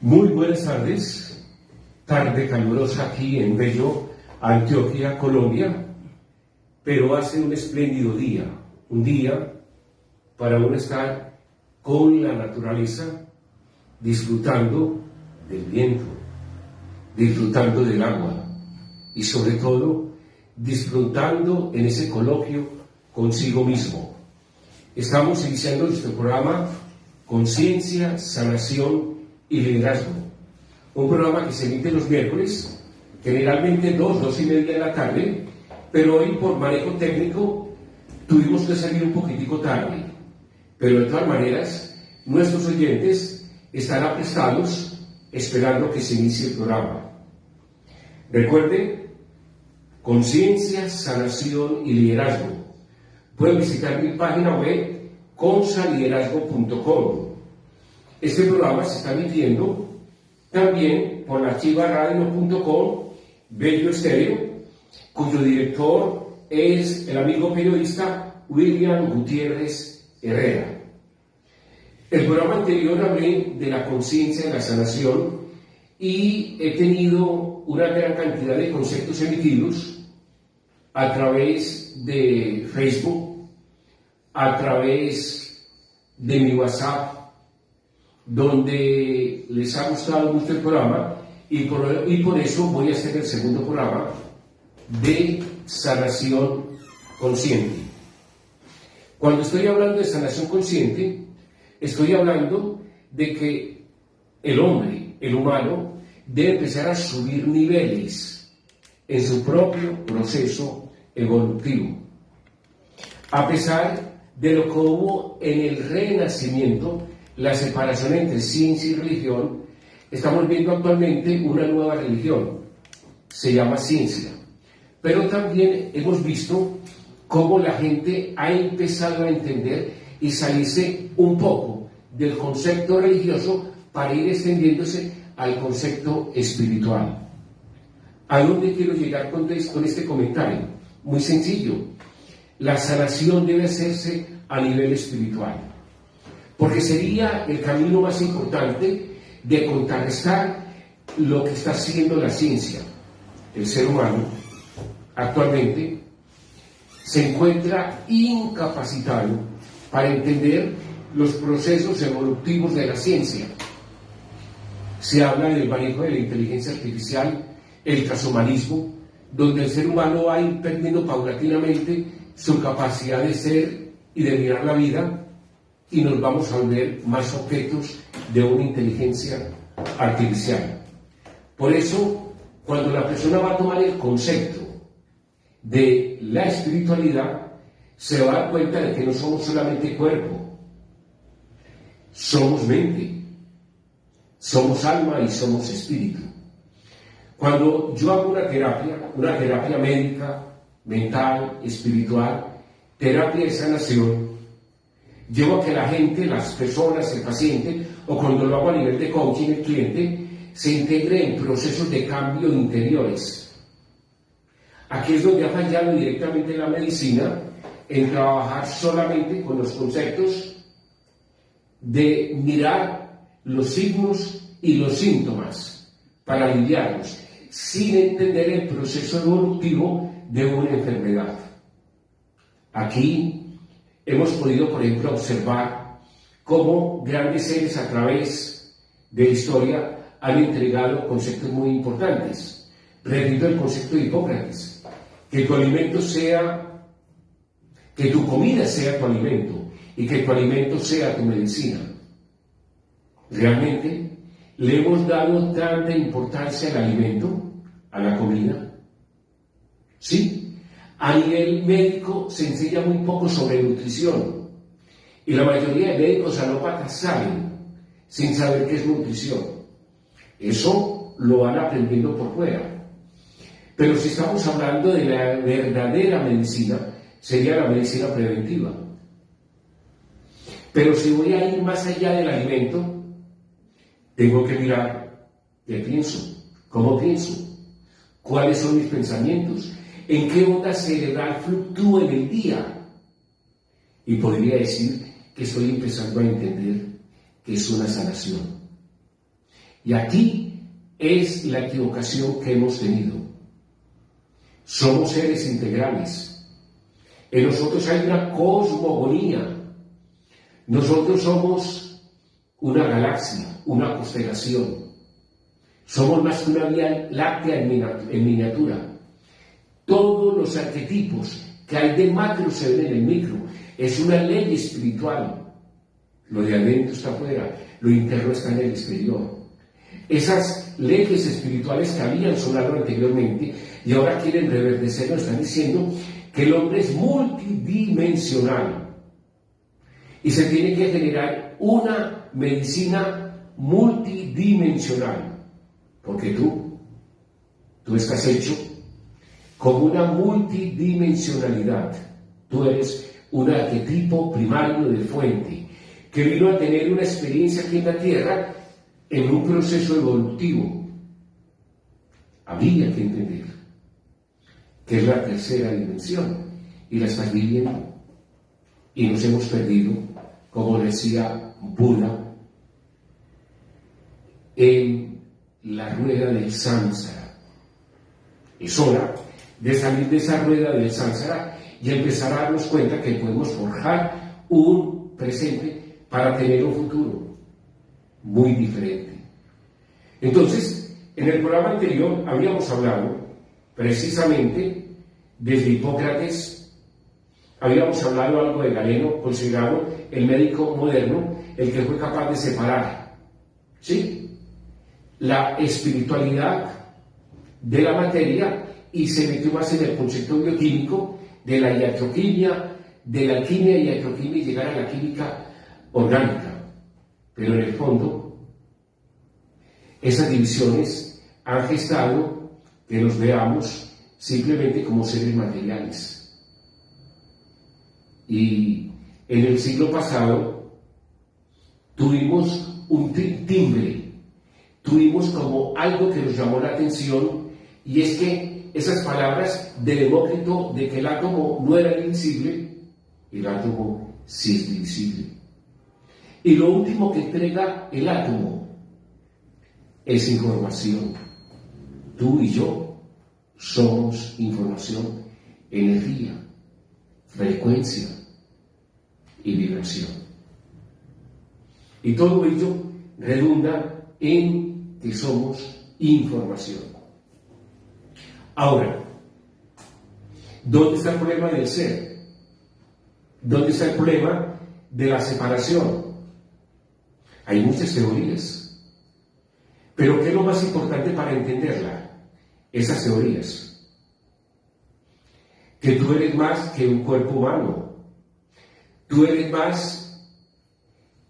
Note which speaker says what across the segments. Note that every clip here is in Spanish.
Speaker 1: Muy buenas tardes, tarde calurosa aquí en bello Antioquia, Colombia, pero hace un espléndido día, un día para uno estar con la naturaleza, disfrutando del viento, disfrutando del agua y sobre todo disfrutando en ese coloquio consigo mismo. Estamos iniciando nuestro programa Conciencia, Sanación y Liderazgo, un programa que se emite los miércoles, generalmente 2:30 de la tarde, pero hoy por manejo técnico tuvimos que salir un poquitico tarde, pero de todas maneras nuestros oyentes están aprestados esperando que se inicie el programa. Recuerden, Conciencia, Sanación y Liderazgo. Pueden visitar mi página web consaliderazgo.com. Este programa se está emitiendo también por la archivaradio.com, Bello Estéreo, cuyo director es el amigo periodista William Gutiérrez Herrera. El programa anterior hablé de la conciencia de la sanación y he tenido una gran cantidad de conceptos emitidos a través de Facebook, a través de mi WhatsApp, donde les ha gustado mucho el programa y por eso voy a hacer el segundo programa de sanación consciente. Cuando estoy hablando de sanación consciente, estoy hablando de que el hombre, el humano, debe empezar a subir niveles en su propio proceso evolutivo. A pesar de lo que hubo en el Renacimiento, la separación entre ciencia y religión, estamos viendo actualmente una nueva religión, se llama ciencia. Pero también hemos visto cómo la gente ha empezado a entender y salirse un poco del concepto religioso para ir extendiéndose al concepto espiritual. ¿A dónde quiero llegar con este comentario? Muy sencillo. La sanación debe hacerse a nivel espiritual, porque sería el camino más importante de contrarrestar lo que está haciendo la ciencia. El ser humano actualmente se encuentra incapacitado para entender los procesos evolutivos de la ciencia. Se habla del manejo de la inteligencia artificial, el transhumanismo, donde el ser humano va a ir perdiendo paulatinamente su capacidad de ser y de mirar la vida, y nos vamos a volver más objetos de una inteligencia artificial. Por eso, cuando la persona va a tomar el concepto de la espiritualidad, se va a dar cuenta de que no somos solamente cuerpo, somos mente, somos alma y somos espíritu. Cuando yo hago una terapia médica, mental, espiritual, terapia de sanación, llevo a que la gente, las personas, el paciente, o cuando lo hago a nivel de coaching, el cliente, se integre en procesos de cambio interiores. Aquí es donde ha fallado directamente la medicina en trabajar solamente con los conceptos de mirar los signos y los síntomas para aliviarlos, sin entender el proceso evolutivo de una enfermedad. Aquí hemos podido, por ejemplo, observar cómo grandes seres a través de la historia han entregado conceptos muy importantes. Repito el concepto de Hipócrates: que tu alimento sea, que tu comida sea tu alimento y que tu alimento sea tu medicina. Realmente le hemos dado tanta importancia al alimento, a la comida. Sí, a nivel médico se enseña muy poco sobre nutrición y la mayoría de médicos alópatas saben sin saber qué es nutrición. Eso lo van aprendiendo por fuera. Pero si estamos hablando de la verdadera medicina, sería la medicina preventiva. Pero si voy a ir más allá del alimento, tengo que mirar qué pienso, cómo pienso, cuáles son mis pensamientos, en qué onda cerebral fluctúa en el día. Y podría decir que estoy empezando a entender que es una sanación. Y aquí es la equivocación que hemos tenido. Somos seres integrales. En nosotros hay una cosmogonía. Nosotros somos una galaxia, una constelación. Somos más que una vía láctea en miniatura. Todos los arquetipos que hay de macro se ven en el micro. Es una ley espiritual. Lo de adentro está afuera, lo interno está en el exterior. Esas leyes espirituales que habían sonado anteriormente y ahora quieren reverdecerlo, están diciendo que el hombre es multidimensional y se tiene que generar una medicina multidimensional, porque tú estás hecho como una multidimensionalidad. Tú eres un arquetipo primario de fuente que vino a tener una experiencia aquí en la Tierra en un proceso evolutivo. Habría que entender que es la tercera dimensión y la estás viviendo. Y nos hemos perdido, como decía Buda, en la rueda del sánsara. Es hora de salir de esa rueda del sánsara y empezar a darnos cuenta que podemos forjar un presente para tener un futuro muy diferente. Entonces, en el programa anterior habíamos hablado precisamente desde Hipócrates, habíamos hablado algo de Galeno, considerado el médico moderno, el que fue capaz de separar, ¿sí?, la espiritualidad de la materia y se metió más en el concepto bioquímico de la iatroquimia, de la alquimia y iatroquimia y llegar a la química orgánica. Pero en el fondo, esas divisiones han gestado que nos veamos simplemente como seres materiales. Y en el siglo pasado tuvimos un timbre, tuvimos como algo que nos llamó la atención, y es que esas palabras de Demócrito de que el átomo no era divisible, el átomo sí es divisible. Y lo último que entrega el átomo es información. Tú y yo somos información, energía, frecuencia y vibración. Y todo ello redunda en que somos información. Ahora, ¿dónde está el problema del ser? ¿Dónde está el problema de la separación? Hay muchas teorías, pero ¿qué es lo más importante para entenderla? Esas teorías. Que tú eres más que un cuerpo humano, tú eres más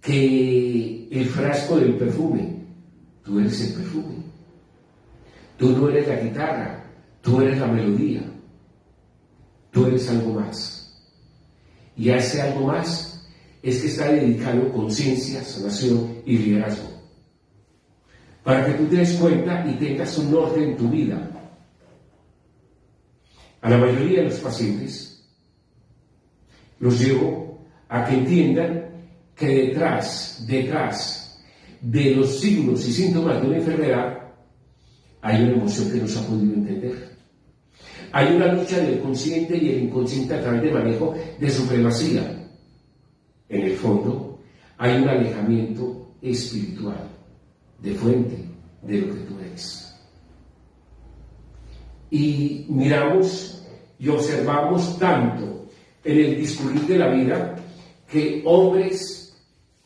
Speaker 1: que el frasco del perfume, tú eres el perfume, tú no eres la guitarra, tú eres la melodía, tú eres algo más. Y a ese algo más es que está dedicado conciencia, sanación y liderazgo. Para que tú te des cuenta y tengas un orden en tu vida. A la mayoría de los pacientes los llevo a que entiendan que detrás de los signos y síntomas de una enfermedad hay una emoción que no se ha podido entender. Hay una lucha del consciente y el inconsciente a través de manejo de supremacía. En el fondo, hay un alejamiento espiritual, de fuente, de lo que tú eres. Y miramos y observamos tanto en el discurrir de la vida que hombres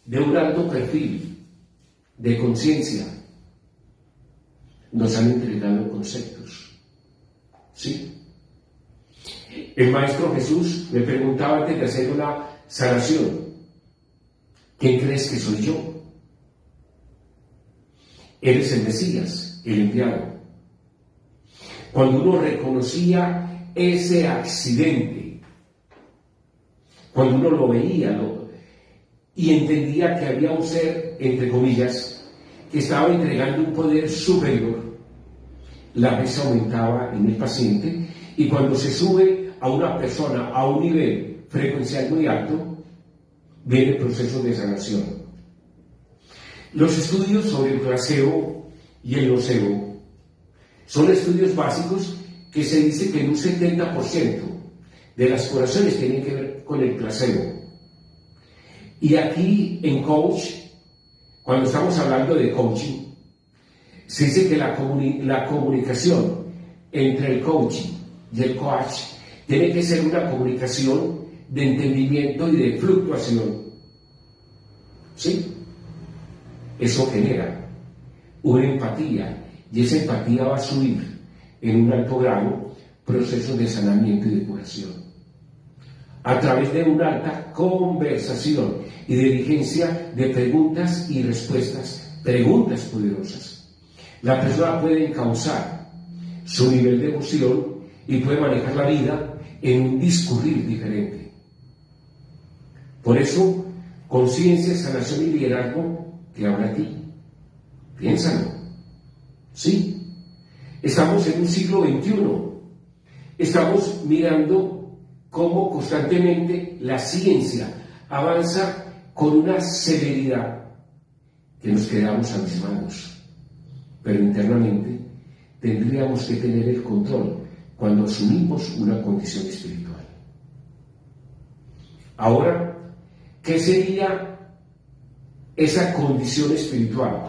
Speaker 1: de un alto perfil, de conciencia, nos han entregado conceptos. ¿Sí? El Maestro Jesús me preguntaba antes de hacer una sanación: ¿quién crees que soy yo? Eres el Mesías, el enviado. Cuando uno reconocía ese accidente, cuando uno lo veía y entendía que había un ser, entre comillas, que estaba entregando un poder superior, la fe se aumentaba en el paciente, y cuando se sube a una persona a un nivel frecuencial muy alto, viene el proceso de sanación. Los estudios sobre el placebo y el nocebo. Son estudios básicos que se dice que en un 70% de las curaciones tienen que ver con el placebo. Y aquí en coach, cuando estamos hablando de coaching, se dice que la comunicación entre el coaching y el coach tiene que ser una comunicación de entendimiento y de fluctuación. ¿Sí? Eso genera una empatía, y esa empatía va a subir en un alto grado procesos de sanamiento y de curación. A través de una alta conversación y de diligencia de preguntas y respuestas, preguntas poderosas, la persona puede encauzar su nivel de emoción y puede manejar la vida en un discurrir diferente. Por eso, conciencia, sanación y liderazgo te habla a ti. Piénsalo. Sí. Estamos en un siglo XXI. Estamos mirando cómo constantemente la ciencia avanza con una celeridad que nos quedamos abismados. Pero internamente tendríamos que tener el control cuando asumimos una condición espiritual. Ahora, ¿qué sería esa condición espiritual?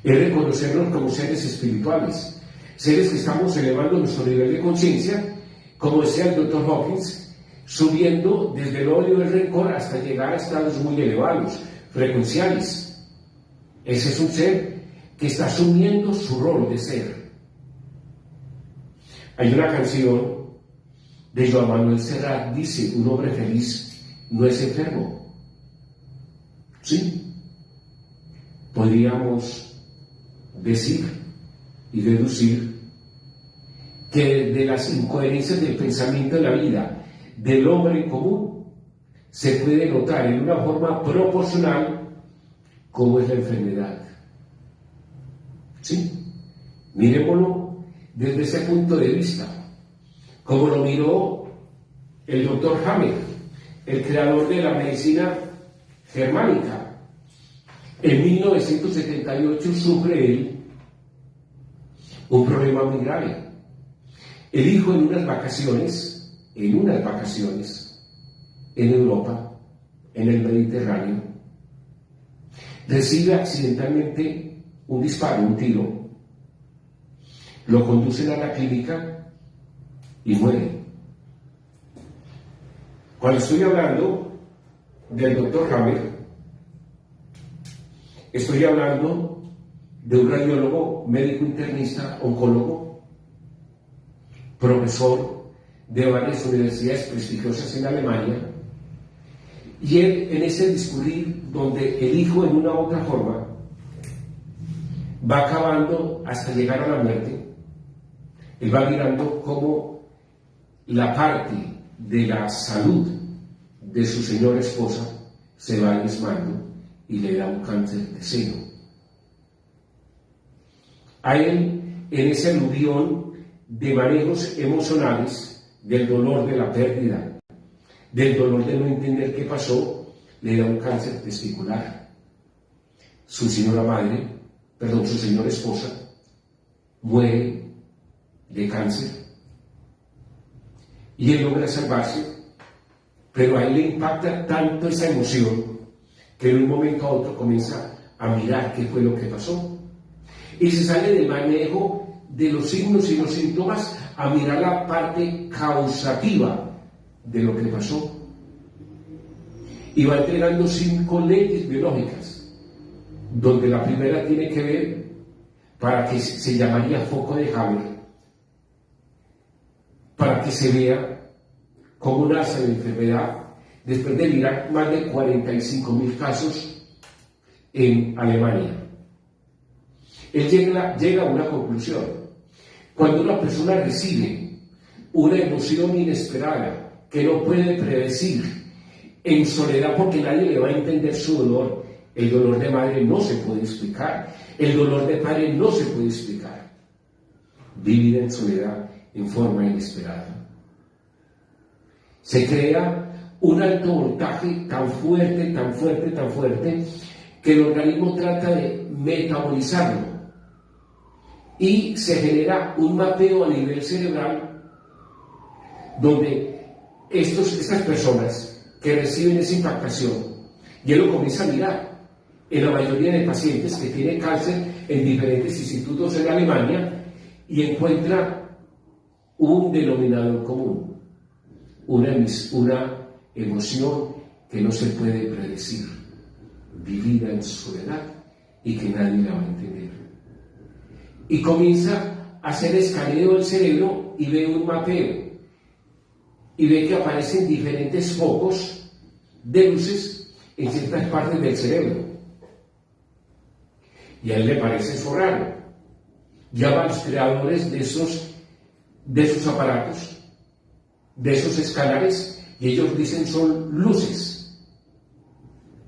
Speaker 1: Es reconocernos como seres espirituales, seres que estamos elevando nuestro nivel de conciencia, como decía el Dr. Hawkins, subiendo desde el odio del rencor hasta llegar a estados muy elevados, frecuenciales. Ese es un ser que está asumiendo su rol de ser. Hay una canción de Joan Manuel Serrat, dice: un hombre feliz no es enfermo. Sí, podríamos decir y deducir que de las incoherencias del pensamiento de la vida del hombre en común se puede notar en una forma proporcional cómo es la enfermedad. Sí, miremoslo desde ese punto de vista, como lo miró el doctor Hammer, el creador de la medicina germánica. En 1978 sufre él un problema muy grave. El hijo en unas vacaciones en Europa, en el Mediterráneo, recibe accidentalmente un disparo, un tiro, lo conducen a la clínica y muere. Cuando estoy hablando del doctor Hammer, estoy hablando de un radiólogo, médico internista, oncólogo, profesor de varias universidades prestigiosas en Alemania, y él, en ese discurrir donde el hijo en una u otra forma va acabando hasta llegar a la muerte, él va mirando cómo la parte de la salud de su señora esposa se va diezmando y le da un cáncer de seno. A él, en ese aluvión de manejos emocionales, del dolor de la pérdida, del dolor de no entender qué pasó, le da un cáncer testicular. Su señora esposa, muere de cáncer. Y él logra salvarse, pero a él le impacta tanto esa emoción que en un momento a otro comienza a mirar qué fue lo que pasó. Y se sale del manejo de los signos y los síntomas a mirar la parte causativa de lo que pasó. Y va entregando 5 leyes biológicas, donde la primera tiene que ver, para que se llamaría foco de Haber, para que se vea cómo nace la enfermedad después de mirar más de 45.000 casos en Alemania. Él llega a una conclusión. Cuando una persona recibe una emoción inesperada que no puede predecir, en soledad, porque nadie le va a entender su dolor, el dolor de madre no se puede explicar, el dolor de padre no se puede explicar, vivida en soledad en forma inesperada. Se crea un alto voltaje tan fuerte, que el organismo trata de metabolizarlo y se genera un mapeo a nivel cerebral donde estas personas que reciben esa impactación, y él lo comienza a mirar en la mayoría de pacientes que tienen cáncer en diferentes institutos en Alemania, y encuentra un denominador común, una emoción que no se puede predecir, vivida en soledad y que nadie la va a entender. Y comienza a hacer escaneo del cerebro y ve un mapeo, y ve que aparecen diferentes focos de luces en ciertas partes del cerebro. Y a él le parece eso raro. Llama a los creadores de esos aparatos, de esos escáneres, y ellos dicen son luces.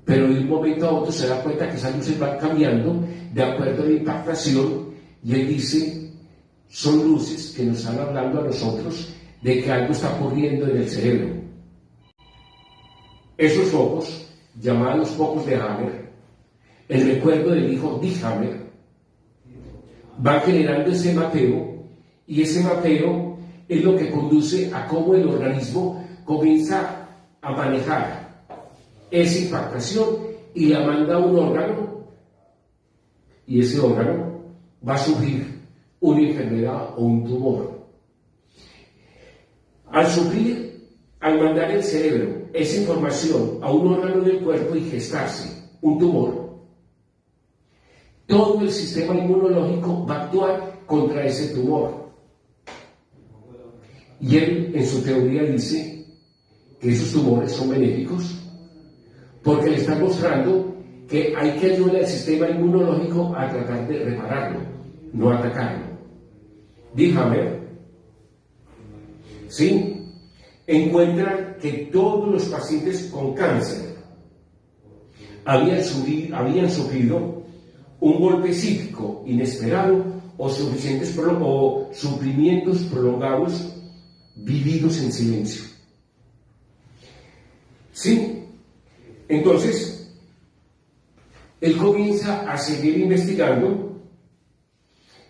Speaker 1: Pero de un momento a otro se da cuenta que esas luces van cambiando de acuerdo a la impactación, y él dice, son luces que nos están hablando a nosotros de que algo está ocurriendo en el cerebro. Esos focos, llamados focos de Hammer, el recuerdo del hijo de Hammer, va generando ese mapeo, y ese mapeo es lo que conduce a cómo el organismo comienza a manejar esa impactación y la manda a un órgano, y ese órgano va a sufrir una enfermedad o un tumor. Al mandar el cerebro esa información a un órgano del cuerpo y gestarse un tumor, todo el sistema inmunológico va a actuar contra ese tumor. Y él, en su teoría, dice que esos tumores son benéficos porque le están mostrando que hay que ayudar al sistema inmunológico a tratar de repararlo, no atacarlo. Dígame, ¿sí? Encuentran que todos los pacientes con cáncer habían sufrido un golpe psíquico inesperado o sufrimientos prolongados vividos en silencio. ¿Sí? Entonces, él comienza a seguir investigando,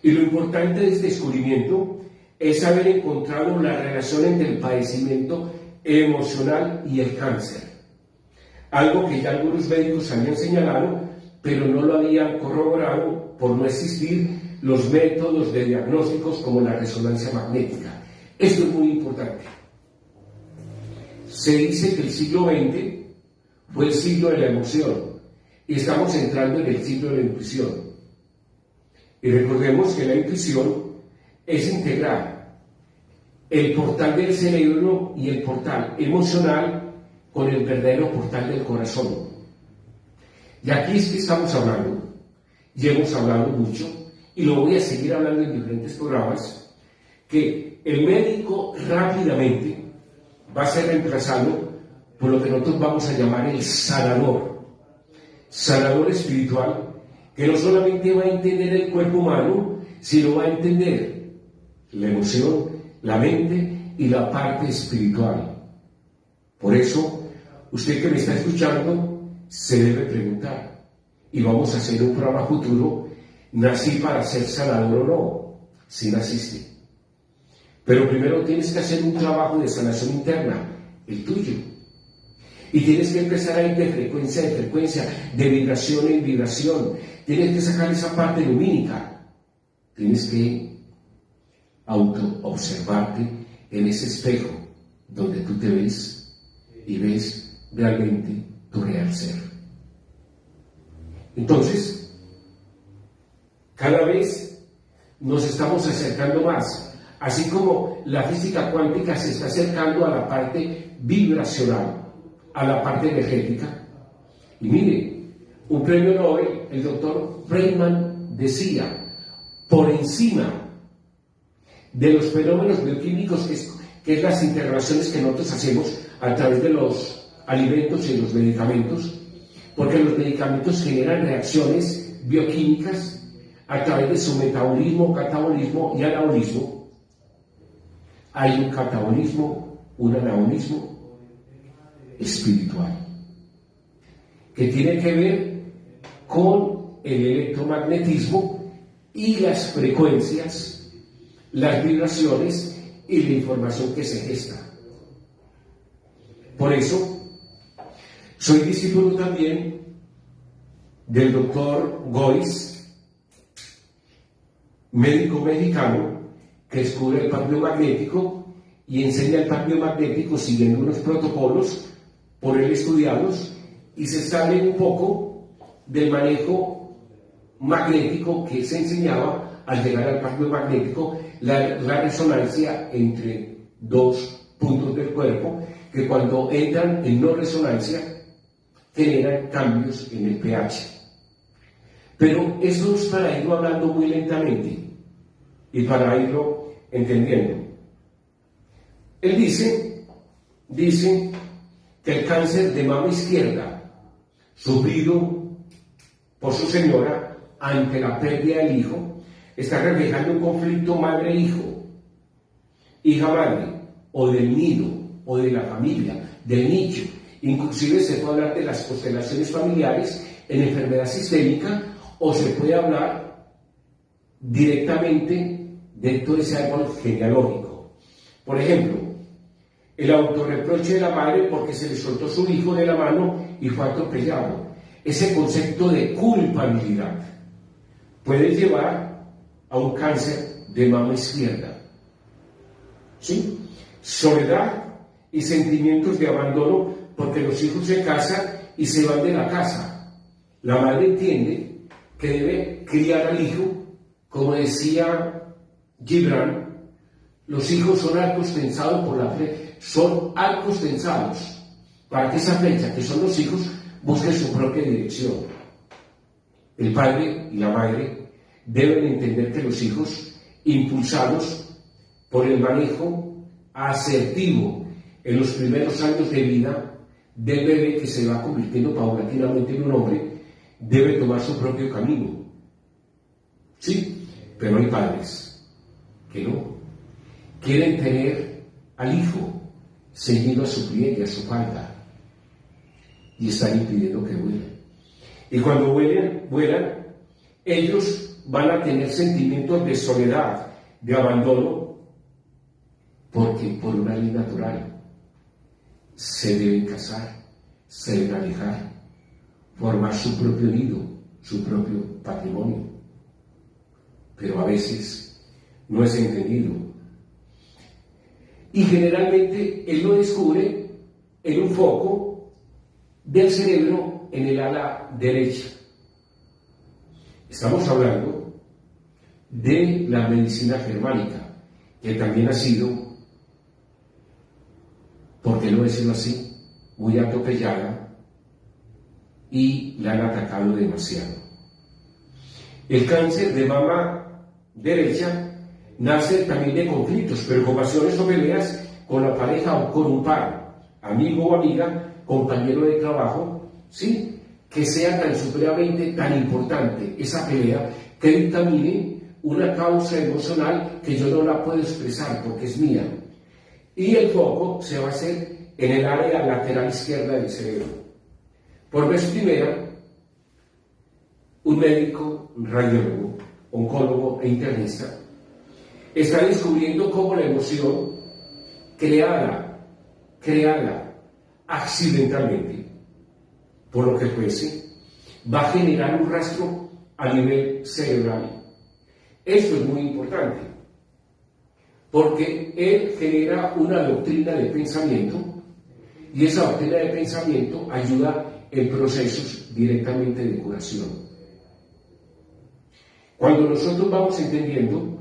Speaker 1: y lo importante de este descubrimiento es haber encontrado la relación entre el padecimiento emocional y el cáncer, algo que ya algunos médicos habían señalado, pero no lo habían corroborado por no existir los métodos de diagnósticos como la resonancia magnética. Esto es muy importante. Se dice que el siglo XX fue el siglo de la emoción y estamos entrando en el siglo de la intuición. Y recordemos que la intuición es integrar el portal del cerebro y el portal emocional con el verdadero portal del corazón. Y aquí es que estamos hablando, y hemos hablado mucho, y lo voy a seguir hablando en diferentes programas, que el médico rápidamente va a ser reemplazado por lo que nosotros vamos a llamar el sanador espiritual, que no solamente va a entender el cuerpo humano, sino va a entender la emoción, la mente y la parte espiritual. Por eso, usted que me está escuchando, se debe preguntar, y vamos a hacer un programa futuro, ¿nací para ser sanador o no? Si naciste. Pero primero tienes que hacer un trabajo de sanación interna, el tuyo. Y tienes que empezar a ir de frecuencia en frecuencia, de vibración en vibración. Tienes que sacar esa parte lumínica. Tienes que auto-observarte en ese espejo donde tú te ves y ves realmente tu real ser. Entonces, cada vez nos estamos acercando más, así como la física cuántica se está acercando a la parte vibracional, a la parte energética. Y mire, un premio Nobel, el doctor Feynman decía, por encima de los fenómenos bioquímicos, que es las interrelaciones que nosotros hacemos a través de los alimentos y los medicamentos, porque los medicamentos generan reacciones bioquímicas a través de su metabolismo, catabolismo y anabolismo. Hay un catabolismo, un anabolismo espiritual, que tiene que ver con el electromagnetismo y las frecuencias, las vibraciones y la información que se gesta. Por eso, soy discípulo también del doctor Gois, médico mexicano, que descubre el cambio magnético y enseña el cambio magnético siguiendo unos protocolos por él estudiados, y se sale un poco del manejo magnético que se enseñaba al llegar al cambio magnético, la resonancia entre dos puntos del cuerpo, que cuando entran en no resonancia generan cambios en el pH. Pero eso es para irlo hablando muy lentamente y para irlo entendiendo. Él dice que el cáncer de mama izquierda sufrido por su señora ante la pérdida del hijo está reflejando un conflicto madre-hijo, hija-madre, o del nido, o de la familia, del nicho. Inclusive se puede hablar de las constelaciones familiares en enfermedad sistémica, o se puede hablar directamente dentro de ese árbol genealógico. Por ejemplo, el autorreproche de la madre porque se le soltó su hijo de la mano y fue atropellado. Ese concepto de culpabilidad puede llevar a un cáncer de mama izquierda. ¿Sí? Soledad y sentimientos de abandono porque los hijos se casan y se van de la casa. La madre entiende que debe criar al hijo, como decía Gibran, los hijos son arcos tensados por la fe, son arcos tensados para que esa flecha, que son los hijos, busquen su propia dirección. El padre y la madre deben entender que los hijos, impulsados por el manejo asertivo en los primeros años de vida del bebé que se va convirtiendo paulatinamente en un hombre, debe tomar su propio camino. Sí, pero hay padres que no. Quieren tener al hijo seguido a su pliegue, a su falda, y están impidiendo que vuelen. Y cuando vuelan, ellos van a tener sentimientos de soledad, de abandono, porque por una ley natural se deben casar, se deben alejar, formar su propio nido, su propio patrimonio. Pero a veces no es entendido. Y generalmente él lo descubre en un foco del cerebro en el ala derecha. Estamos hablando de la medicina germánica, que también ha sido, por qué no decirlo así, muy atropellada y la han atacado demasiado. El cáncer de mama derecha nace también de conflictos, preocupaciones o peleas con la pareja o con un par, amigo o amiga, compañero de trabajo, ¿sí? Que sea tan supremamente tan importante esa pelea que dictamine una causa emocional que yo no la puedo expresar porque es mía. Y el foco se va a hacer en el área lateral izquierda del cerebro. Por vez primera, un médico, un radiólogo, oncólogo e internista está descubriendo cómo la emoción creada accidentalmente, por lo que fuese, va a generar un rastro a nivel cerebral. Esto es muy importante, porque él genera una doctrina de pensamiento, y esa doctrina de pensamiento ayuda en procesos directamente de curación. Cuando nosotros vamos entendiendo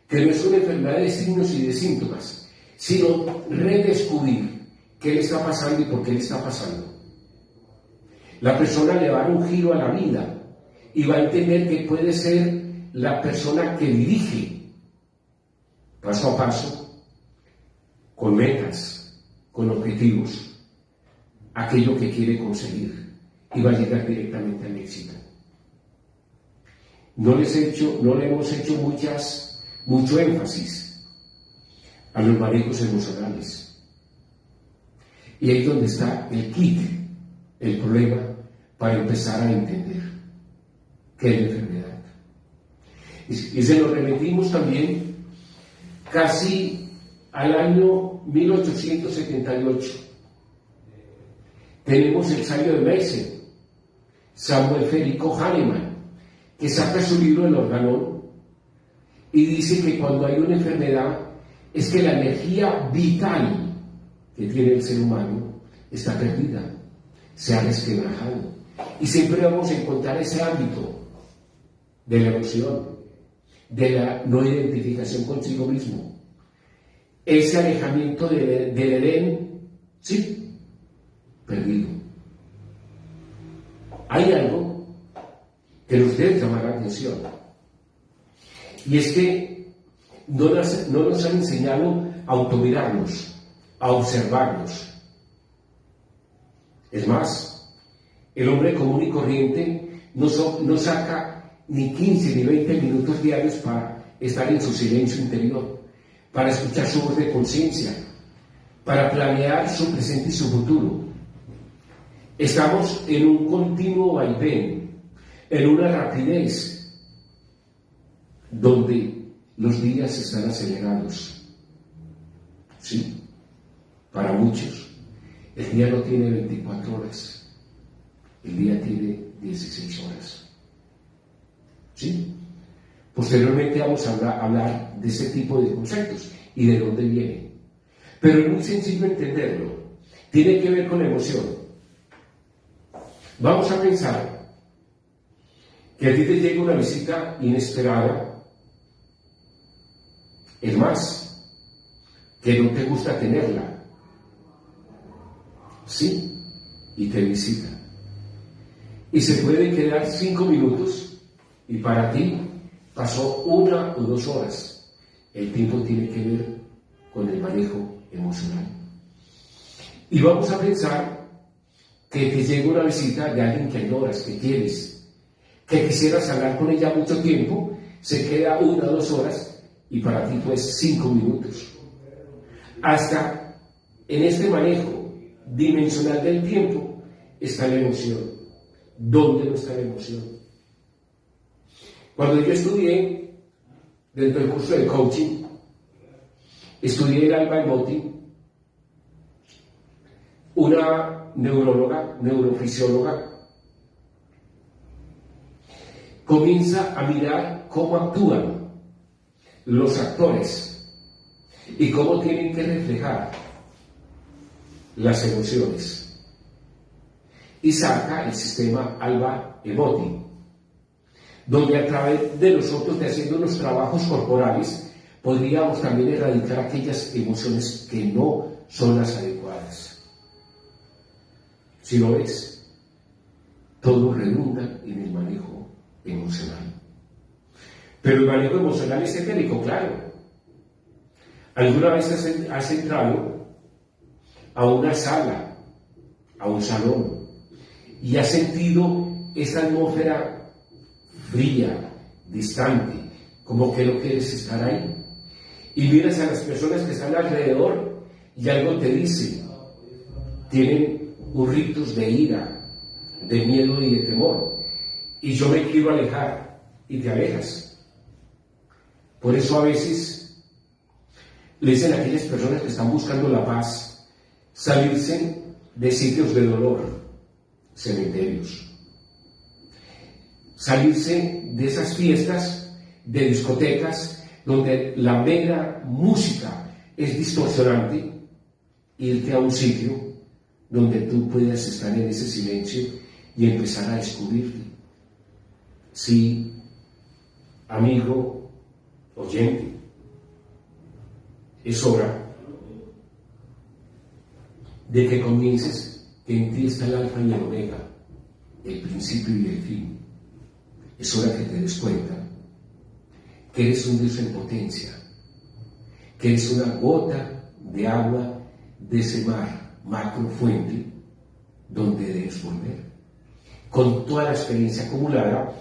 Speaker 1: que no es una enfermedad de signos y de síntomas, sino redescubrir qué le está pasando y por qué le está pasando, la persona le va a dar un giro a la vida y va a entender que puede ser la persona que dirige paso a paso, con metas, con objetivos, aquello que quiere conseguir, y va a llegar directamente al éxito. No le hemos hecho mucho énfasis a los manejos emocionales. Y ahí es donde está el kit, el problema, para empezar a entender. ¿Qué es la enfermedad? Y se nos remitimos también casi al año 1878. Tenemos el ensayo de Meisen, Samuel Federico Hahnemann, que saca su libro El Organón y dice que cuando hay una enfermedad es que la energía vital que tiene el ser humano está perdida, se ha resquebrajado. Y siempre vamos a encontrar ese ámbito de la emoción, de la no identificación consigo mismo, ese alejamiento del Edén, sí, perdido. Hay algo que nos debe llamar la atención, y es que no nos han enseñado a automirarnos, a observarnos. Es más, el hombre común y corriente no saca ni 15 ni 20 minutos diarios para estar en su silencio interior, para escuchar su voz de conciencia, para planear su presente y su futuro. Estamos en un continuo vaivén, en una rapidez, donde los días están acelerados. Sí, para muchos, el día no tiene 24 horas, el día tiene 16 horas. ¿Sí? Posteriormente vamos a hablar de ese tipo de conceptos y de dónde vienen. Pero es muy sencillo entenderlo. Tiene que ver con la emoción. Vamos a pensar que a ti te llega una visita inesperada. Es más, que no te gusta tenerla. Sí, y te visita. Y se puede quedar 5 minutos y para ti pasó 1 o 2 horas. El tiempo tiene que ver con el manejo emocional. Y vamos a pensar que te llega una visita de alguien que adoras, que quieres, que quisieras hablar con ella mucho tiempo, se queda 1 o 2 horas y para ti pues 5 minutos. Hasta en este manejo dimensional del tiempo está la emoción. ¿Dónde no está la emoción? Cuando yo estudié dentro del curso de coaching, estudié el Alba Emotti, una neuróloga, neurofisióloga, comienza a mirar cómo actúan los actores y cómo tienen que reflejar las emociones. Y saca el sistema Alba Emotti, donde a través de nosotros, de haciendo los trabajos corporales, podríamos también erradicar aquellas emociones que no son las adecuadas. Si lo ves, todo redunda en el manejo emocional. Pero el manejo emocional es etérico, claro. ¿Alguna vez has entrado a una sala, a un salón, y has sentido esa atmósfera fría, distante, como que no quieres estar ahí? Y miras a las personas que están alrededor y algo te dice, tienen burritos de ira, de miedo y de temor, y yo me quiero alejar, y te alejas. Por eso a veces le dicen a aquellas personas que están buscando la paz, salirse de sitios de dolor, cementerios, salirse de esas fiestas, de discotecas, donde la mera música es distorsionante, irte a un sitio donde tú puedas estar en ese silencio y empezar a descubrirte. Sí, amigo, oyente, es hora de que comiences, que en ti está el alfa y el omega, el principio y el fin. Es hora que te des cuenta que eres un Dios en potencia, que eres una gota de agua de ese mar, macro fuente, donde debes volver. Con toda la experiencia acumulada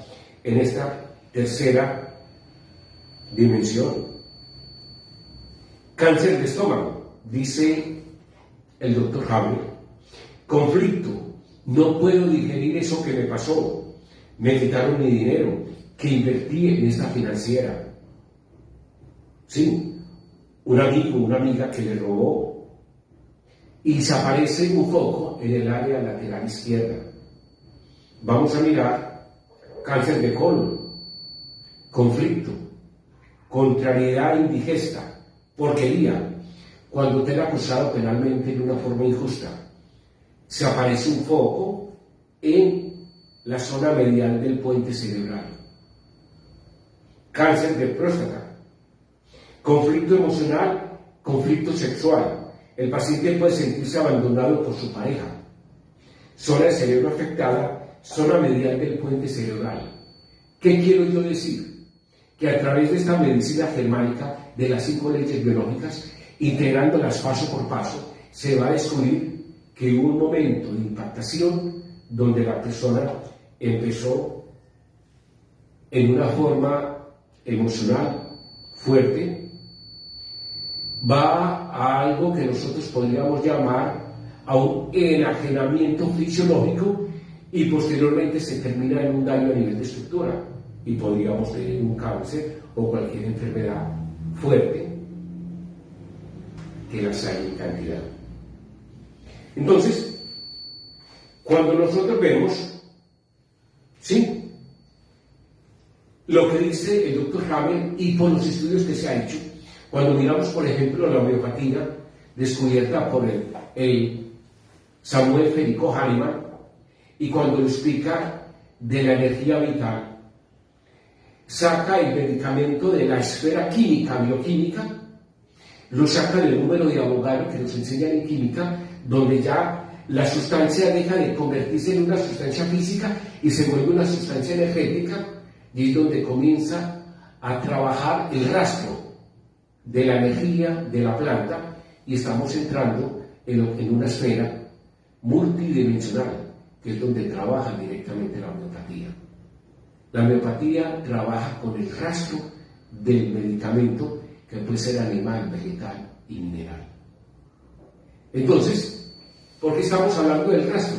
Speaker 1: en esta tercera dimensión. Cáncer de estómago, dice el doctor Haber. Conflicto, no puedo digerir eso que me pasó. me quitaron mi dinero que invertí en esta financiera. Sí, un amigo, una amiga que le robó y se aparece un foco en el área lateral izquierda. Vamos a mirar cáncer de colon, conflicto, contrariedad indigesta, porquería, cuando te han acusado penalmente de una forma injusta. Se aparece un foco en la zona medial del puente cerebral. Cáncer de próstata, conflicto emocional, conflicto sexual. El paciente puede sentirse abandonado por su pareja. Zona de cerebro afectada, zona medial del puente cerebral. ¿Qué quiero yo decir? Que a través de esta medicina germánica de las 5 leyes biológicas, integrándolas paso por paso, se va a descubrir que hubo un momento de impactación donde la persona empezó en una forma emocional fuerte, va a algo que nosotros podríamos llamar a un enajenamiento fisiológico y posteriormente se termina en un daño a nivel de estructura y podríamos tener un cáncer o cualquier enfermedad fuerte que las hay en cantidad. Entonces, cuando nosotros vemos, ¿sí?, lo que dice el doctor Hamel y por los estudios que se ha hecho, cuando miramos, por ejemplo, la homeopatía descubierta por el Samuel Federico Hahnemann, y cuando explica de la energía vital, saca el medicamento de la esfera química, bioquímica, lo saca del número de Avogadro que nos enseñan en química, donde ya la sustancia deja de convertirse en una sustancia física y se vuelve una sustancia energética, y es donde comienza a trabajar el rastro de la energía de la planta, y estamos entrando en una esfera multidimensional, que es donde trabaja directamente la homeopatía. La homeopatía trabaja con el rastro del medicamento, que puede ser animal, vegetal y mineral. Entonces, ¿por qué estamos hablando del rastro?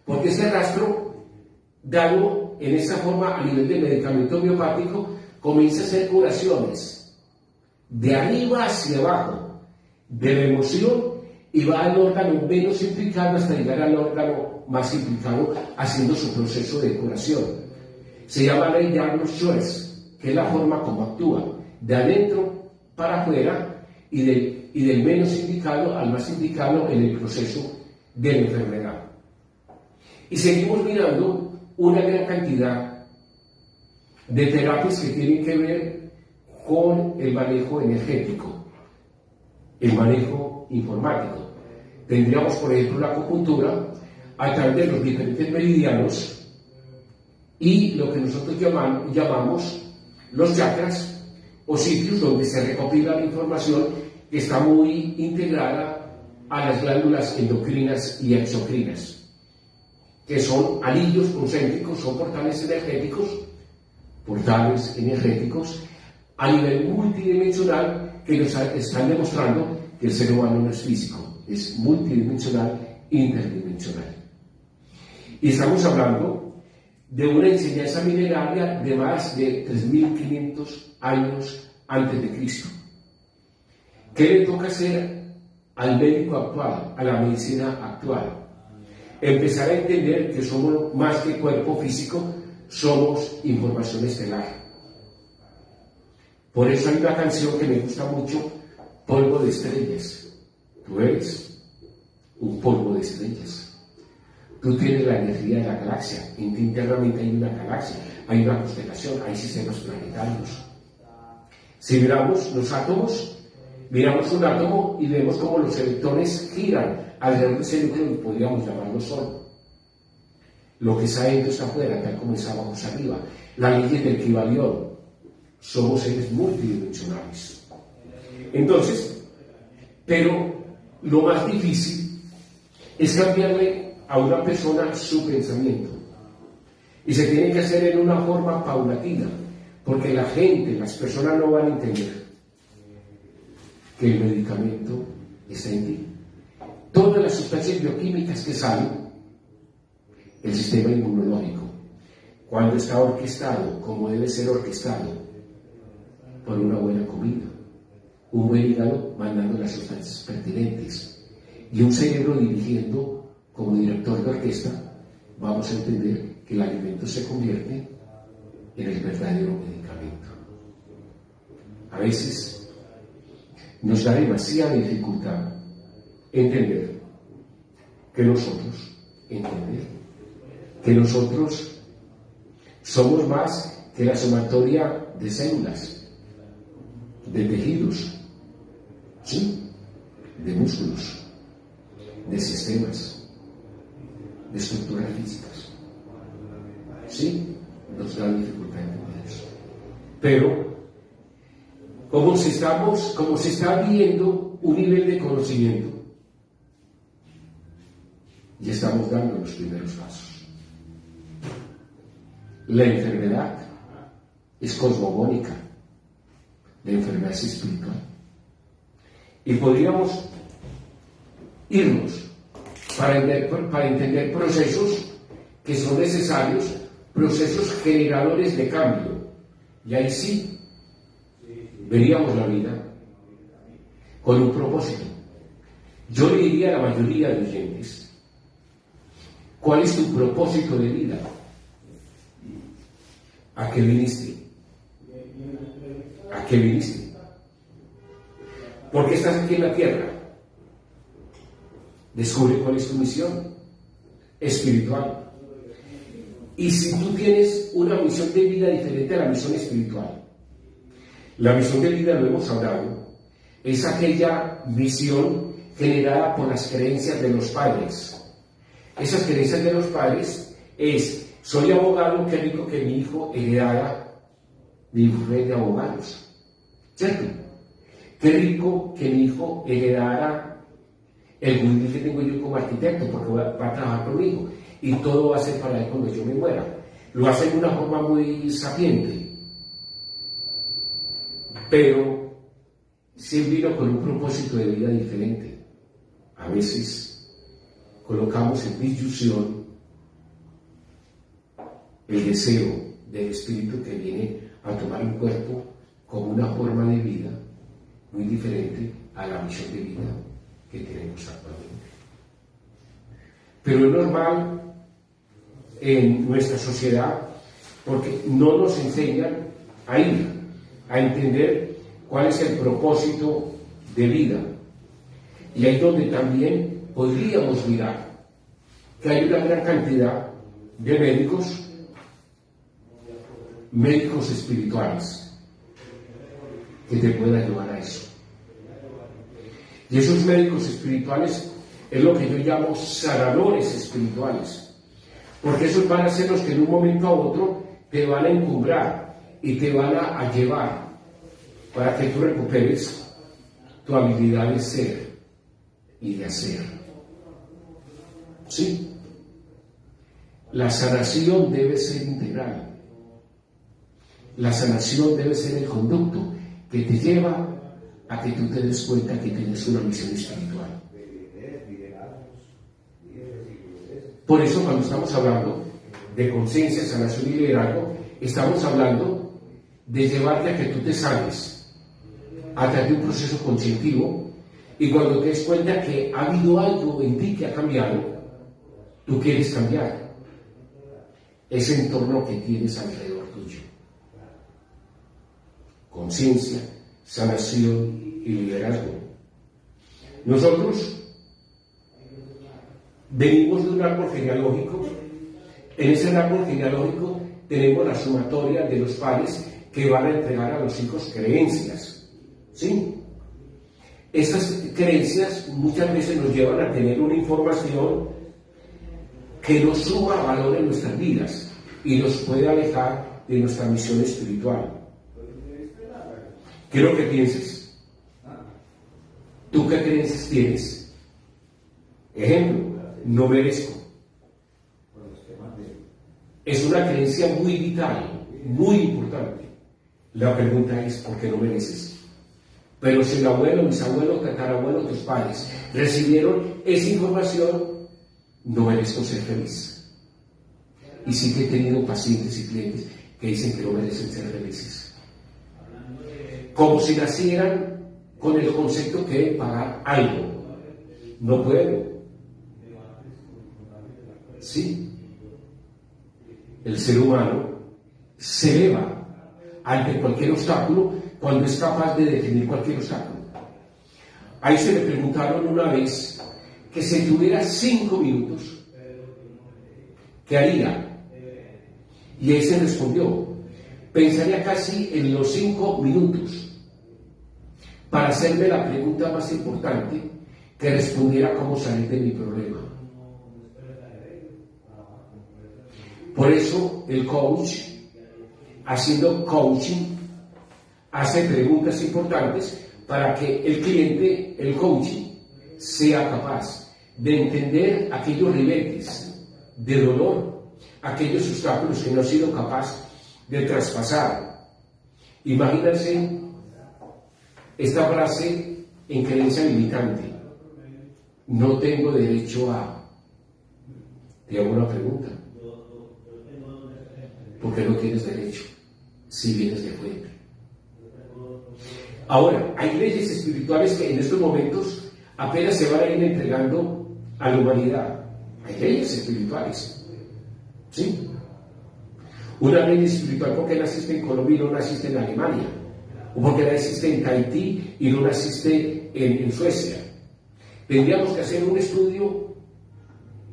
Speaker 1: Porque ese rastro, dado en esta forma a nivel de medicamento homeopático, comienza a hacer curaciones de arriba hacia abajo, de la emoción, y va al órgano menos implicado hasta llegar al órgano más implicado, haciendo su proceso de curación. Se llama ley de Arnold-Schwarz, que es la forma como actúa, de adentro para afuera y del menos indicado al más indicado en el proceso de la enfermedad. Y seguimos mirando una gran cantidad de terapias que tienen que ver con el manejo energético, el manejo informático. Tendríamos, por ejemplo, la acupuntura a través de los diferentes meridianos y lo que nosotros llamamos los chakras, o sitios donde se recopila la información que está muy integrada a las glándulas endocrinas y exocrinas, que son anillos concéntricos, son portales energéticos a nivel multidimensional, que nos están demostrando que el ser humano no es físico, es multidimensional, interdimensional. Y estamos hablando de una enseñanza milenaria de más de 3.500 años antes de Cristo. ¿Qué le toca hacer al médico actual, a la medicina actual? Empezar a entender que somos más que cuerpo físico, somos información estelar. Por eso hay una canción que me gusta mucho, Polvo de Estrellas. Tú eres un polvo de estrellas. Tú tienes la energía de la galaxia. Internamente hay una galaxia, hay una constelación, hay sistemas planetarios. Si miramos los átomos, miramos un átomo y vemos cómo los electrones giran alrededor del centro y podríamos llamarlo Sol. Lo que está adentro está afuera, tal como está abajo está arriba. La ley del Kybalión. Somos seres multidimensionales. Entonces, pero lo más difícil es cambiarle a una persona su pensamiento. Y se tiene que hacer en una forma paulatina, porque la gente, las personas no van a entender que el medicamento está en ti. Todas las sustancias bioquímicas que salen, el sistema inmunológico, cuando está orquestado, como debe ser orquestado, por una buena comida, un buen hígado mandando las sustancias pertinentes y un cerebro dirigiendo como director de orquesta, vamos a entender que el alimento se convierte en el verdadero medicamento. A veces nos da demasiada dificultad entender que nosotros somos más que la sumatoria de células, de tejidos, ¿sí? De músculos, de sistemas, de estructuras físicas. ¿Sí? Nos da dificultad entender eso. Pero, como se está viendo un nivel de conocimiento, y estamos dando los primeros pasos. La enfermedad es cosmogónica, la enfermedad es espiritual. Y podríamos irnos para entender procesos que son necesarios, procesos generadores de cambio. Y ahí sí veríamos la vida con un propósito. Yo le diría a la mayoría de oyentes, ¿cuál es tu propósito de vida? ¿A qué viniste? ¿A qué viniste? ¿Por qué estás aquí en la tierra? Descubre cuál es tu misión espiritual. Y si tú tienes una misión de vida diferente a la misión espiritual, la misión de vida, lo hemos hablado, es aquella misión generada por las creencias de los padres. Esas creencias de los padres es: soy abogado, qué rico que mi hijo heredara mi bufete de abogados, ¿cierto? Qué rico que mi hijo heredara el goodwill que tengo yo como arquitecto, porque va a trabajar conmigo y todo va a ser para él cuando yo me muera. Lo hace de una forma muy sapiente, pero si él vino con un propósito de vida diferente. A veces colocamos en disyunción el deseo del espíritu que viene a tomar un cuerpo como una forma de vida muy diferente a la misión de vida que tenemos actualmente. Pero es normal en nuestra sociedad porque no nos enseñan a entender cuál es el propósito de vida. Y ahí donde también podríamos mirar que hay una gran cantidad de médicos espirituales que te pueden ayudar a eso. Y esos médicos espirituales es lo que yo llamo sanadores espirituales, porque esos van a ser los que en un momento a otro te van a encumbrar y te van a llevar para que tú recuperes tu habilidad de ser y de hacer. ¿Sí? La sanación debe ser integral. La sanación debe ser el conducto que te lleva a que tú te des cuenta que tienes una misión espiritual. Por eso cuando estamos hablando de conciencia, sanación y liderazgo, estamos hablando de llevarte a que tú te sanes a través de un proceso conscientivo, y cuando te des cuenta que ha habido algo en ti que ha cambiado, tú quieres cambiar ese entorno que tienes alrededor tuyo. Conciencia, sanación y liderazgo. Nosotros venimos de un árbol genealógico. En ese árbol genealógico tenemos la sumatoria de los padres que van a entregar a los hijos creencias, ¿sí? Estas creencias muchas veces nos llevan a tener una información que nos suma valor en nuestras vidas y nos puede alejar de nuestra misión espiritual. Quiero que pienses, ¿tú qué creencias tienes? Ejemplo, no merezco. Es una creencia muy vital, muy importante. La pregunta es, ¿por qué no mereces? Pero si el abuelo, mis abuelos, tatarabuelos, tus padres recibieron esa información, no merezco ser feliz. y sí que he tenido pacientes y clientes que dicen que no merecen ser felices. Como si nacieran con el concepto que deben pagar algo. No puedo. Sí. El ser humano se eleva ante cualquier obstáculo cuando es capaz de definir cualquier obstáculo. Ahí se le preguntaron una vez que si tuviera 5 minutos, ¿qué haría? Y él se respondió, pensaría casi en los 5 minutos para hacerme la pregunta más importante, que respondiera cómo salir de mi problema. Por eso el coach, haciendo coaching, hace preguntas importantes para que el cliente, el coach, sea capaz de entender aquellos ribetes de dolor, aquellos obstáculos que no ha sido capaz de traspasar. Imagínense esta frase en creencia limitante: no tengo derecho a. Te hago una pregunta: ¿por qué no tienes derecho si vienes de fuera? Ahora, hay leyes espirituales que en estos momentos apenas se van a ir entregando a la humanidad. Hay leyes espirituales, ¿sí? Una ley espiritual, ¿por qué naciste en Colombia y no naciste en Alemania? ¿O por qué naciste en Tahití y no naciste en Suecia? Tendríamos que hacer un estudio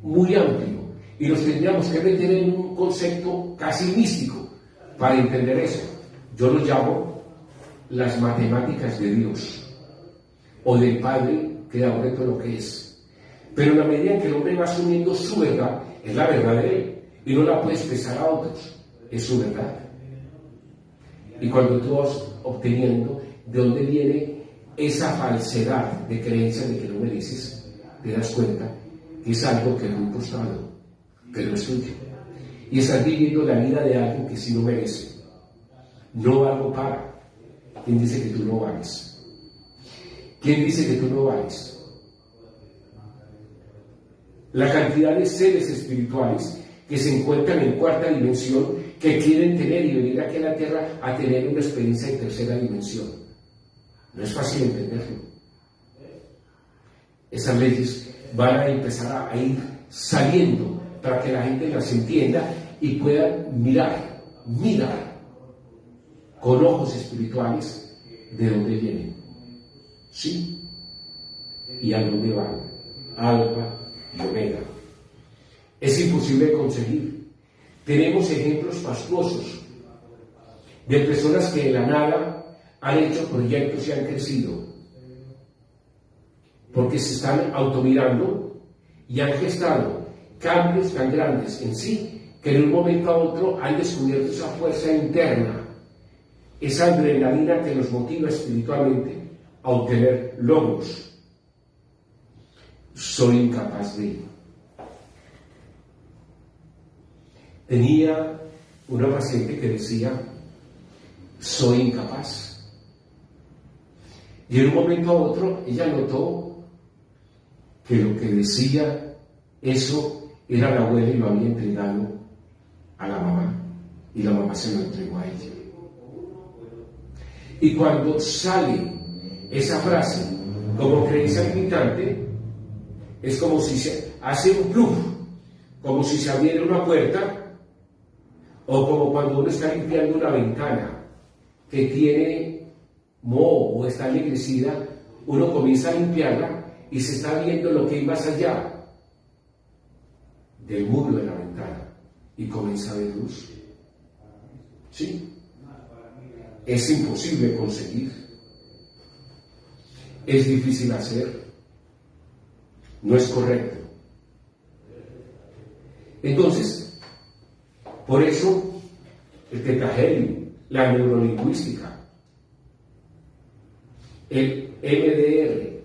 Speaker 1: muy amplio y nos tendríamos que meter en un concepto casi místico para entender eso. Yo lo llamo las matemáticas de Dios o del Padre que da reto lo que es. Pero en la medida en que el hombre va asumiendo su verdad, es la verdad de él y no la puede expresar a otros, es su verdad. Y cuando tú vas obteniendo de dónde viene esa falsedad de creencia de que no mereces, te das cuenta que es algo que es muy costado, que no es tuyo. Y estás viviendo la vida de alguien que sí no merece. No valgo para. ¿Quién dice que tú no vales? ¿Quién dice que tú no vales? La cantidad de seres espirituales que se encuentran en cuarta dimensión, que quieren tener y venir aquí a la Tierra a tener una experiencia en tercera dimensión. No es fácil entenderlo. Esas leyes van a empezar a ir saliendo para que la gente las entienda y pueda mirar con ojos espirituales de dónde vienen. ¿Sí? Y a dónde van. Alfa y Omega. Es imposible de conseguir. Tenemos ejemplos fastuosos de personas que de la nada han hecho proyectos y han crecido, porque se están automirando y han gestado cambios tan grandes en sí que de un momento a otro han descubierto esa fuerza interna, esa adrenalina que los motiva espiritualmente a obtener logros. Soy incapaz de. Tenía una paciente que decía, soy incapaz. Y en un momento a otro ella notó que lo que decía eso era la abuela y lo había entregado a la mamá. Y la mamá se lo entregó a ella. Y cuando sale esa frase como creencia limitante, es como si se hace un plug, como si se abriera una puerta, o como cuando uno está limpiando una ventana que tiene moho o está ennegrecida, uno comienza a limpiarla y se está viendo lo que hay más allá del muro de la ventana y comienza a ver luz. ¿Sí? Es imposible conseguir, es difícil hacer, no es correcto. Entonces, por eso el Theta Healing, la neurolingüística, el MDR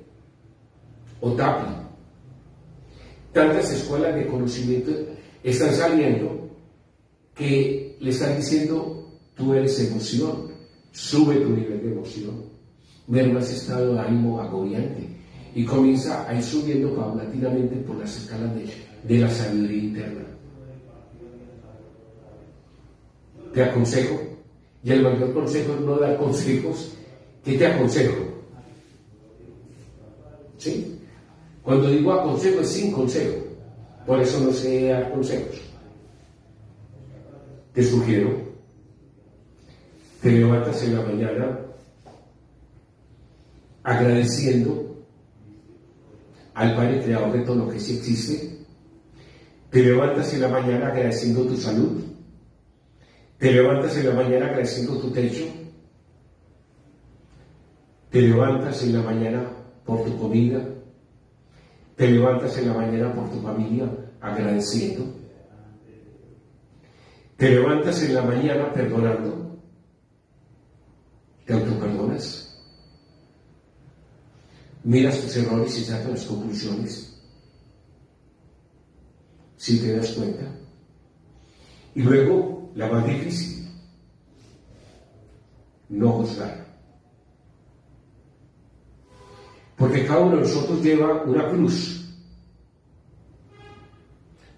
Speaker 1: o TAPI, tantas escuelas de conocimiento están saliendo que le están diciendo: tú eres emoción, sube tu nivel de emoción, merma ese estado de ánimo agobiante y comienza a ir subiendo paulatinamente por las escalas de la sabiduría interna. te aconsejo, y el mayor consejo es no dar consejos, ¿qué te aconsejo? ¿Sí? Cuando digo aconsejo es sin consejo, por eso no sé dar consejos. Te sugiero, te levantas en la mañana agradeciendo al Padre Creador de todo lo que sí existe. Te levantas en la mañana agradeciendo tu salud. Te levantas en la mañana agradeciendo tu techo. Te levantas en la mañana por tu comida. Te levantas en la mañana por tu familia agradeciendo. Te levantas en la mañana perdonando. Te autoperdonas. Miras tus errores y sacas las conclusiones. Si te das cuenta. Y luego, la más difícil, no juzgar. Porque cada uno de nosotros lleva una cruz.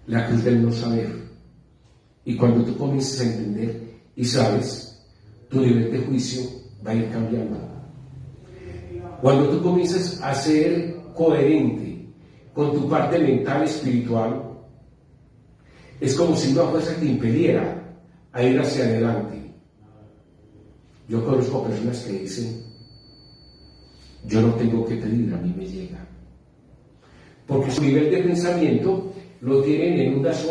Speaker 1: La cruz del no saber. Y cuando tú comiences a entender y sabes, tu nivel de juicio va a ir cambiando. Cuando tú comienzas a ser coherente con tu parte mental, espiritual, es como si una fuerza te impidiera a ir hacia adelante. Yo conozco personas que dicen, yo no tengo que pedir, a mí me llega. Porque su nivel de pensamiento lo tienen en unas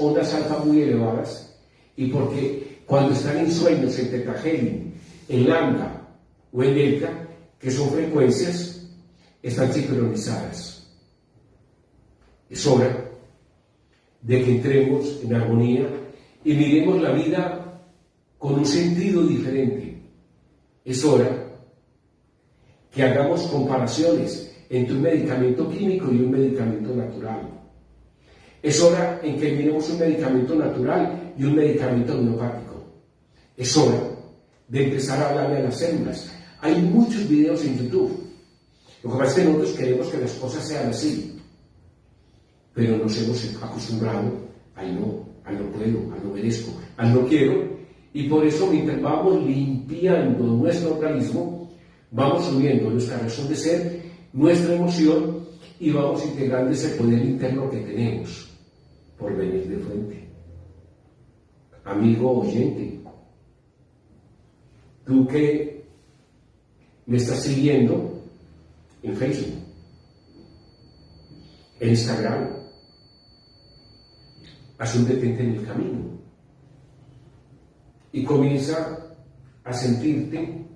Speaker 1: ondas alfa muy elevadas, y porque cuando están en sueños, en Teta Heavy, en lambda o en delta, que son frecuencias, están sincronizadas. Es hora de que entremos en armonía y miremos la vida con un sentido diferente. Es hora que hagamos comparaciones entre un medicamento químico y un medicamento natural. Es hora en que miremos un medicamento natural y un medicamento homeopático. Es hora de empezar a hablarle a las células. Hay muchos videos en YouTube. Lo que pasa es que nosotros queremos que las cosas sean así, pero nos hemos acostumbrado al no puedo, al no merezco, al no quiero, y por eso mientras vamos limpiando nuestro organismo, vamos subiendo nuestra razón de ser, nuestra emoción, y vamos integrando ese poder interno que tenemos por venir de frente. Amigo oyente, tú que me estás siguiendo en Facebook, en Instagram, haz un detente en el camino y comienza a sentirte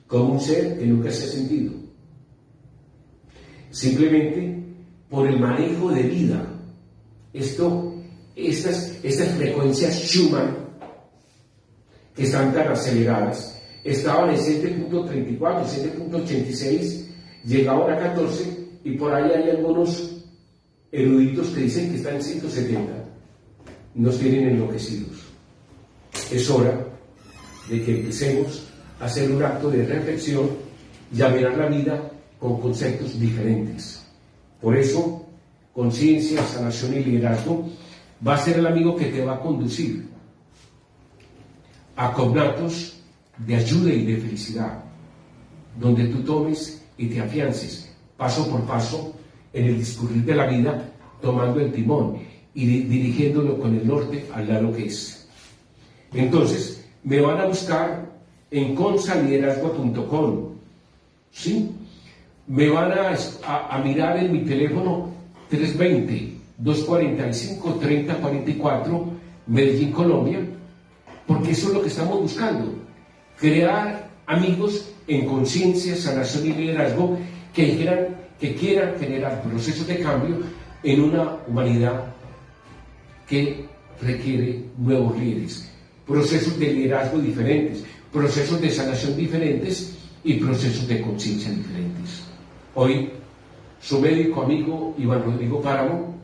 Speaker 1: como un ser que nunca se ha sentido, simplemente por el manejo de vida. Estas frecuencias Schumann que están tan aceleradas estaban en 7.34, 7.86, llegaban a 14, y por ahí hay algunos eruditos que dicen que están en 170. Nos tienen enloquecidos. Es hora de que empecemos a hacer un acto de reflexión y a mirar la vida con conceptos diferentes. Por eso, conciencia, sanación y liderazgo va a ser el amigo que te va a conducir a conatos de ayuda y de felicidad, donde tú tomes y te afiances paso por paso en el discurrir de la vida, tomando el timón y dirigiéndolo con el norte al lado que es. Entonces, me van a buscar en consaliderazgo.com, ¿sí? Me van a mirar en mi teléfono 320-245-3044, Medellín, Colombia, porque eso es lo que estamos buscando, crear amigos en conciencia, sanación y liderazgo que quieran generar procesos de cambio en una humanidad que requiere nuevos líderes, procesos de liderazgo diferentes, procesos de sanación diferentes y procesos de conciencia diferentes. Hoy, su médico amigo Iván Rodrigo Páramo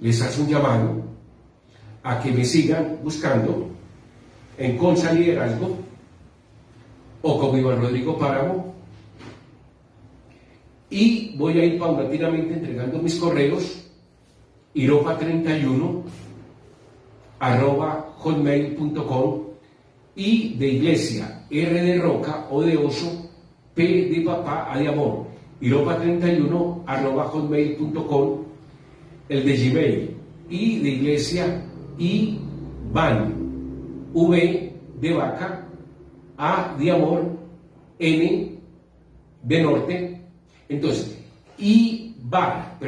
Speaker 1: les hace un llamado a que me sigan buscando en Consa Liderazgo o como Iván Rodrigo Páramo, y voy a ir paulatinamente entregando mis correos. Iropa 31 hotmail.com y de iglesia R de roca, O de oso, P de papá, A de amor, iropa31 hotmail.com, el de Gmail, y de iglesia Iván, V de vaca, A de amor, N de norte. Entonces Ibar,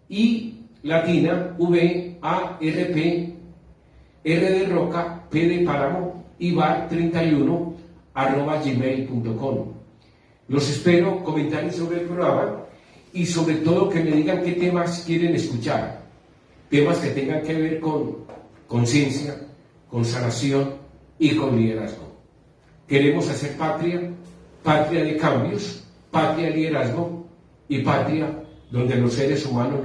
Speaker 1: I latina, V, A, R, P, R de roca, P de páramo, ibar31 @gmail.com. Los espero, comentarios sobre el programa y sobre todo que me digan qué temas quieren escuchar. Temas que tengan que ver con conciencia, con sanación y con liderazgo. Queremos hacer patria, patria de cambios, patria de liderazgo y patria donde los seres humanos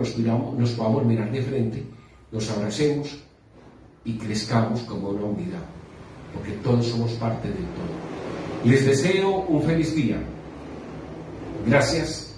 Speaker 1: nos podamos mirar de frente, nos abracemos y crezcamos como una unidad, porque todos somos parte del todo. Les deseo un feliz día. Gracias.